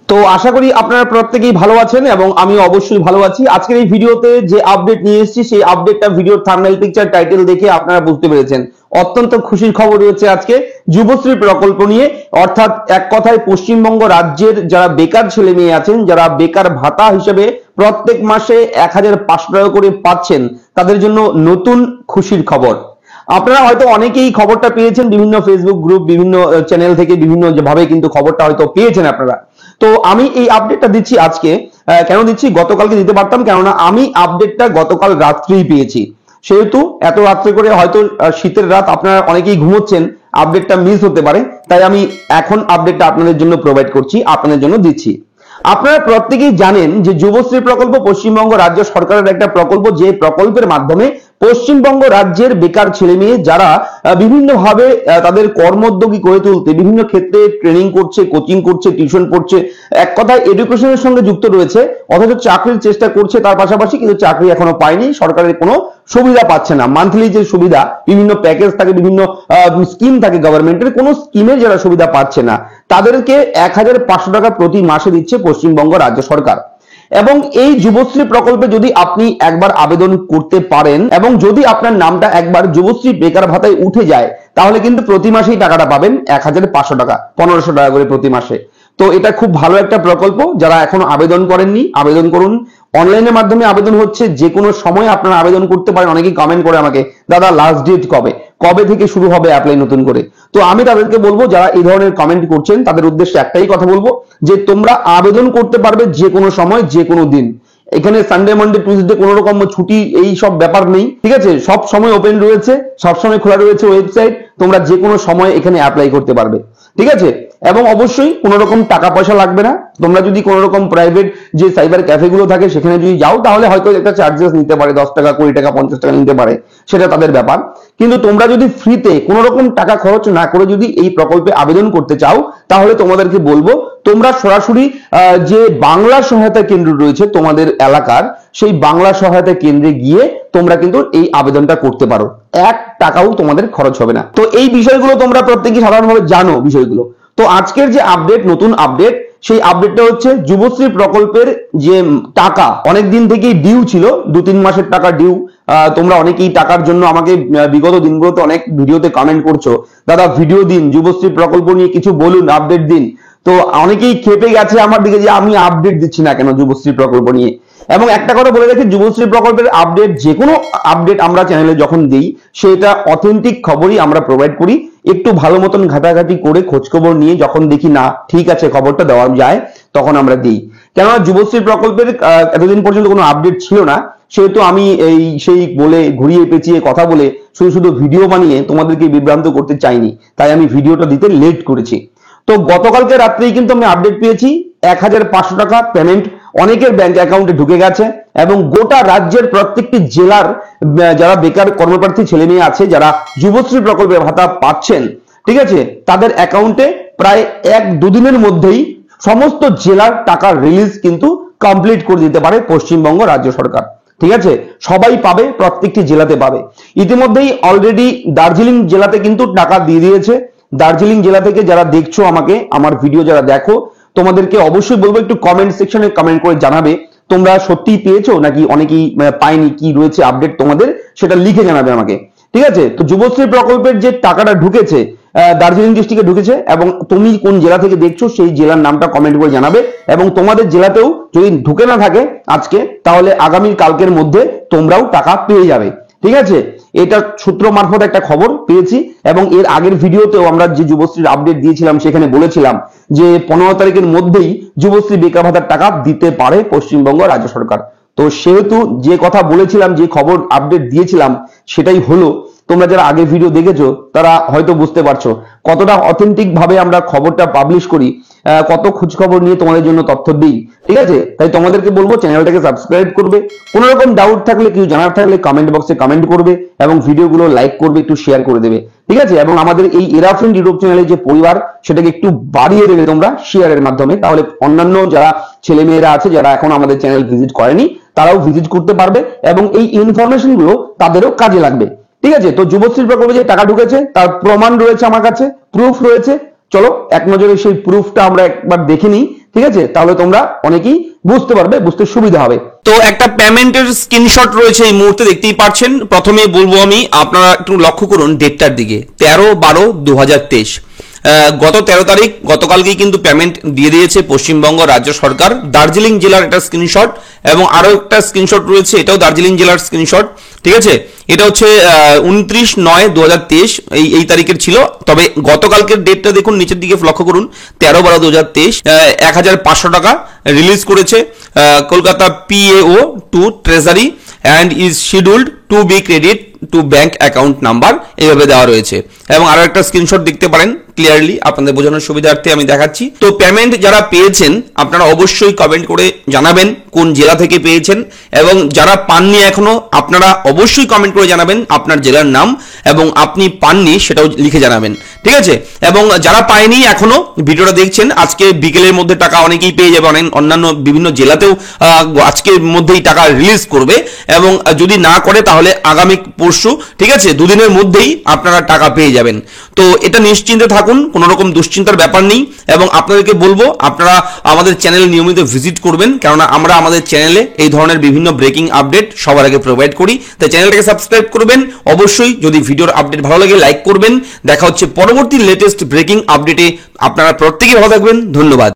তো আশা করি আপনারা প্রত্যেকেই ভালো আছেন এবং আমি অবশ্যই ভালো আছি। আজকের এই ভিডিওতে যে আপডেট নিয়ে এসেছি সেই আপডেটটা ভিডিওর থাম্বনেল পিকচার টাইটেল দেখে আপনারা বুঝতে পেরেছেন। অত্যন্ত খুশির খবর রয়েছে আজকে যুবশ্রী প্রকল্প নিয়ে, অর্থাৎ এক কথায় পশ্চিমবঙ্গ রাজ্যের যারা বেকার ছেলে মেয়ে আছেন, যারা বেকার ভাতা হিসেবে প্রত্যেক মাসে ১৫০০ টাকা করে পাচ্ছেন, তাদের জন্য নতুন খুশির খবর। আপনারা হয়তো অনেকেই খবরটা পেয়েছেন বিভিন্ন ফেসবুক গ্রুপ, বিভিন্ন চ্যানেল থেকে বিভিন্ন ভাবে কিন্তু খবরটা হয়তো পেয়েছেন আপনারা। তো আমি এই আপডেটটা দিচ্ছি আজকে। কেন দিচ্ছি? গতকালকে দিতে পারতাম, কেননা আমি আপডেটটা গতকাল রাত্রেই পেয়েছি। সেহেতু এত রাত্রে করে হয়তো শীতের রাত, আপনারা অনেকেই ঘুমোচ্ছেন, আপডেটটা মিস হতে পারে, তাই আমি এখন আপডেটটা আপনাদের জন্য প্রোভাইড করছি, আপনাদের জন্য দিচ্ছি। আপনারা প্রত্যেকেই জানেন যে যুবশ্রী প্রকল্প পশ্চিমবঙ্গ রাজ্য সরকারের একটা প্রকল্প, যে প্রকল্পের মাধ্যমে পশ্চিমবঙ্গ রাজ্যের বেকার ছেলে মেয়ে যারা বিভিন্নভাবে তাদের কর্মোদ্যোগী করে তুলতে বিভিন্ন ক্ষেত্রে ট্রেনিং করছে, কোচিং করছে, টিউশন পড়ছে, এক কথায় এডুকেশনের সঙ্গে যুক্ত রয়েছে, অথচ চাকরির চেষ্টা করছে তার পাশাপাশি, কিন্তু চাকরি এখনো পায়নি, সরকারের কোনো সুবিধা পাচ্ছে না। মান্থলি যে সুবিধা, বিভিন্ন প্যাকেজ থাকে, বিভিন্ন স্কিম থাকে গভর্নমেন্টের, কোনো স্কিমের যারা সুবিধা পাচ্ছে না, তাদেরকে ১৫০০ টাকা প্রতি মাসে দিচ্ছে পশ্চিমবঙ্গ রাজ্য সরকার। এবং এই যুবশ্রী প্রকল্পে যদি আপনি একবার আবেদন করতে পারেন এবং যদি আপনার নামটা একবার যুবশ্রী বেকার ভাতায় উঠে যায়, তাহলে কিন্তু প্রতি মাসেই টাকাটা পাবেন ১৫০০ টাকা, ১৫০০ টাকা করে প্রতি মাসে। তো এটা খুব ভালো একটা প্রকল্প। যারা এখনো আবেদন করেননি, আবেদন করুন। অনলাইনের মাধ্যমে আবেদন হচ্ছে, যে কোনো সময় আপনারা আবেদন করতে পারেন। অনেকেই কমেন্ট করে আমাকে, দাদা লাস্ট ডেট কবে, কবে থেকে শুরু হবে অ্যাপ্লাই নতুন করে? তো আমি তাদেরকে বলবো, যারা এই ধরনের কমেন্ট করছেন তাদের উদ্দেশ্যে একটাই কথা বলবো, যে তোমরা আবেদন করতে পারবে যে কোনো সময়, যে কোনো দিন। এখানে সানডে, মানডে, টুইসডে কোনো রকম ছুটি এই সব ব্যাপার নেই, ঠিক আছে? সব সময় ওপেন রয়েছে, সব সময় খোলা রয়েছে ওয়েবসাইট, তোমরা যে কোনো সময় এখানে অ্যাপ্লাই করতে পারবে, ঠিক আছে? এবং অবশ্যই কোনো রকম টাকা পয়সা লাগবে না। তোমরা যদি কোনো রকম প্রাইভেট যে সাইবার ক্যাফে গুলো থাকে সেখানে যদি যাও, তাহলে হয়তো একটা চার্জেস নিতে পারে, 10 টাকা, 20 টাকা, 50 টাকা নিতে পারে, সেটা তাদের ব্যাপার। কিন্তু তোমরা যদি ফ্রিতে কোনো রকম টাকা খরচ না করে যদি এই প্রকল্পে আবেদন করতে চাও, তাহলে তোমাদেরকে বলবো, তোমরা সরাসরি যে বাংলা সহায়তা কেন্দ্র রয়েছে তোমাদের এলাকার, সেই বাংলা সহায়তা কেন্দ্রে গিয়ে তোমরা কিন্তু এই আবেদনটা করতে পারো। 1 টাকাও তোমাদের খরচ হবে না। তো এই বিষয়গুলো তোমরা প্রত্যেকেই সাধারণভাবে জানো বিষয়গুলো। তো আজকের যে আপডেট, নতুন আপডেট, সেই আপডেটটা হচ্ছে যুবশ্রী প্রকল্পের যে টাকা অনেক দিন থেকেই ডিউ ছিল, 2-3 মাসের টাকা ডিউ। তোমরা অনেকেই টাকার জন্য আমাকে বিগত দিনগুলোতে অনেক ভিডিওতে কমেন্ট করছো, দাদা ভিডিও দিন, যুবশ্রী প্রকল্প নিয়ে কিছু বলুন, আপডেট দিন। তো অনেকেই খেপে গেছে আমার দিকে যে আমি আপডেট দিচ্ছি না কেন যুবশ্রী প্রকল্প নিয়ে। এবং একটা কথা বলে রাখি, যুবশ্রী প্রকল্পের আপডেট, যে কোনো আপডেট আমরা চ্যানেলে যখন দিই, সেটা অথেন্টিক খবরই আমরা প্রোভাইড করি। একটু ভালো মতন ঘাটাঘাটি করে খোঁজখবর নিয়ে যখন দেখি না ঠিক আছে খবরটা দেওয়া যায়, তখন আমরা দিই। কেননা যুবশ্রী প্রকল্পের এতদিন পর্যন্ত কোনো আপডেট ছিল না, সেহেতু আমি এই সেই বলে ঘুরিয়ে পেঁচিয়ে কথা বলে শুধু শুধু ভিডিও বানিয়ে তোমাদেরকে বিভ্রান্ত করতে চাইনি, তাই আমি ভিডিওটা দিতে লেট করেছি। তো গতকালকে রাত্রেই কিন্তু আমি আপডেট পেয়েছি, ১৫০০ টাকা পেমেন্ট অনেকের ব্যাংক অ্যাকাউন্টে ঢুকে গেছে। এবং গোটা রাজ্যের প্রত্যেকটি জেলার যারা বেকার কর্মপ্রার্থী ছেলে মেয়ে আছে, যারা যুবশ্রী প্রকল্পের ভাতা পাচ্ছেন, ঠিক আছে, তাদের অ্যাকাউন্টে প্রায় 1-2 দিনের মধ্যেই সমস্ত জেলার টাকা রিলিজ কিন্তু কমপ্লিট করে দিতে পারে পশ্চিমবঙ্গ রাজ্য সরকার, ঠিক আছে? সবাই পাবে, প্রত্যেকটি জেলাতে পাবে। ইতিমধ্যেই অলরেডি দার্জিলিং জেলাতে কিন্তু টাকা দিয়ে দিয়েছে। দার্জিলিং জেলা থেকে যারা দেখছো আমাকে, আমার ভিডিও যারা দেখো, তোমাদেরকে অবশ্যই বলবো একটু কমেন্ট সেকশনে কমেন্ট করে জানাবে তোমরা সত্যিই পেয়েছো নাকি অনেকেই পায়নি, কি রয়েছে আপডেট তোমাদের, সেটা লিখে জানাবে আমাকে, ঠিক আছে? তো যুবশ্রী প্রকল্পের যে টাকাটা ঢুকেছে, দার্জিলিং ডিস্ট্রিক্টে ঢুকেছে, এবং তুমি কোন জেলা থেকে দেখছো সেই জেলার নামটা কমেন্ট করে জানাবে। এবং তোমাদের জেলাতেও যদি ঢুকে না থাকে আজকে, তাহলে আগামী কালকের মধ্যে তোমরাও টাকা পেয়ে যাবে, ঠিক আছে? এটা সূত্র মারফত একটা খবর পেয়েছি। এবং এর আগের ভিডিওতেও আমরা যে যুবশ্রীর আপডেট দিয়েছিলাম, সেখানে বলেছিলাম যে 15 তারিখের মধ্যেই যুবশ্রী বেকার ভাতার টাকা দিতে পারে পশ্চিমবঙ্গ রাজ্য সরকার। তো সেহেতু যে কথা বলেছিলাম, যে খবর আপডেট দিয়েছিলাম, সেটাই হলো। তোমরা যারা আগে ভিডিও দেখেছো তারা হয়তো বুঝতে পারছো কতটা অথেন্টিক ভাবে আমরা খবরটা পাবলিশ করি, কত খোঁজ খবর নিয়ে তোমাদের জন্য তথ্য দিই, ঠিক আছে? তাই তোমাদেরকে বলবো চ্যানেলটাকে সাবস্ক্রাইব করবে, কোনো রকম ডাউট থাকলে, কিছু জানার থাকলে কমেন্ট বক্সে কমেন্ট করবে, এবং ভিডিওগুলো লাইক করবে, একটু শেয়ার করে দেবে, ঠিক আছে? এবং আমাদের এই এরা ফ্রেন্ড ইউটিউব চ্যানেলের যে পরিবার, সেটাকে একটু বাড়িয়ে দেবে তোমরা শেয়ারের মাধ্যমে, তাহলে অন্যান্য যারা ছেলে মেয়েরা আছে, যারা এখন আমাদের চ্যানেল ভিজিট করেনি, তারাও ভিজিট করতে পারবে, এবং এই ইনফরমেশন গুলো তাদেরও কাজে লাগবে, ঠিক আছে? তো যুবশ্রী প্রকল্পে যে টাকা ঢুকেছে তার প্রমাণ রয়েছে আমার কাছে, প্রুফ রয়েছে। চলো এক নজরে সেই প্রুফটা আমরা একবার দেখে নিই, ঠিক আছে, তাহলে তোমরা অনেকেই বুঝতে পারবে, বুঝতে সুবিধা হবে। তো একটা পেমেন্টের স্ক্রিনশট রয়েছে এই মুহূর্তে দেখতেই পাচ্ছেন। প্রথমে বলবো আমি, আপনারা একটু লক্ষ্য করুন ডেটটার দিকে, 13/12/2023। গত 13 তারিখ গতকালকেই কিন্তু পেমেন্ট দিয়ে দিয়েছে পশ্চিমবঙ্গ রাজ্য সরকার। দার্জিলিং জেলার একটা স্ক্রিনশট এবং আরো একটা স্ক্রিনশট রয়েছে, এটাও দার্জিলিং জেলার স্ক্রিনশট। ঠিক আছে, এটা হচ্ছে 29/9/2023 এই তারিখের ছিল। তবে গতকালকের ডেটটা দেখুন, নিচের দিকে লক্ষ্য করুন, 13/12/2023 1500 টাকা রিলিজ করেছে Kolkata PAO to treasury and is scheduled to be credit to bank account number, এইভাবে দেওয়া রয়েছে। এবং আরো একটা স্ক্রিনশট দেখতে পারেন, ক্লিয়ারলি আপনাদের বোঝানোর সুবিধার্থে আমি দেখাচ্ছি। তো পেমেন্ট যারা পেয়েছেন আপনারা অবশ্যই কমেন্ট করে জানাবেন কোন জেলা থেকে পেয়েছেন, এবং যারা পাননি এখনো আপনারা অবশ্যই কমেন্ট করে জানাবেন আপনার জেলার নাম, এবং আপনি পাননি সেটাও লিখে জানাবেন। ঠিক আছে, এবং যারা পায়নি এখনো ভিডিওটা দেখছেন, আজকে বিকেলের মধ্যে টাকা অনেকেই পেয়ে যাবে, অন্যান্য বিভিন্ন জেলাতেও আজকের মধ্যেই টাকা রিলিজ করবে, এবং যদি না করে তাহলে আগামী পরশু, ঠিক আছে, দুদিনের মধ্যেই আপনারা টাকা পেয়ে যাবেন। তো এটা নিশ্চিন্তে থাকুন, কোনো রকম দুশ্চিন্তার ব্যাপার নেই। এবং আপনাদেরকে বলবো আপনারা আমাদের চ্যানেল নিয়মিত ভিজিট করবেন, কেননা আমরা আমাদের চ্যানেলে এই ধরনের বিভিন্ন ব্রেকিং আপডেট সবার আগে প্রোভাইড করি। তাই চ্যানেলটাকে সাবস্ক্রাইব করবেন অবশ্যই। যদি ভিডিওর আপডেট ভালো লাগে লাইক করবেন। দেখা হচ্ছে পরবর্তী লেটেস্ট ব্রেকিং আপডেটে। আপনারা প্রত্যেকেই ভালো থাকবেন, ধন্যবাদ।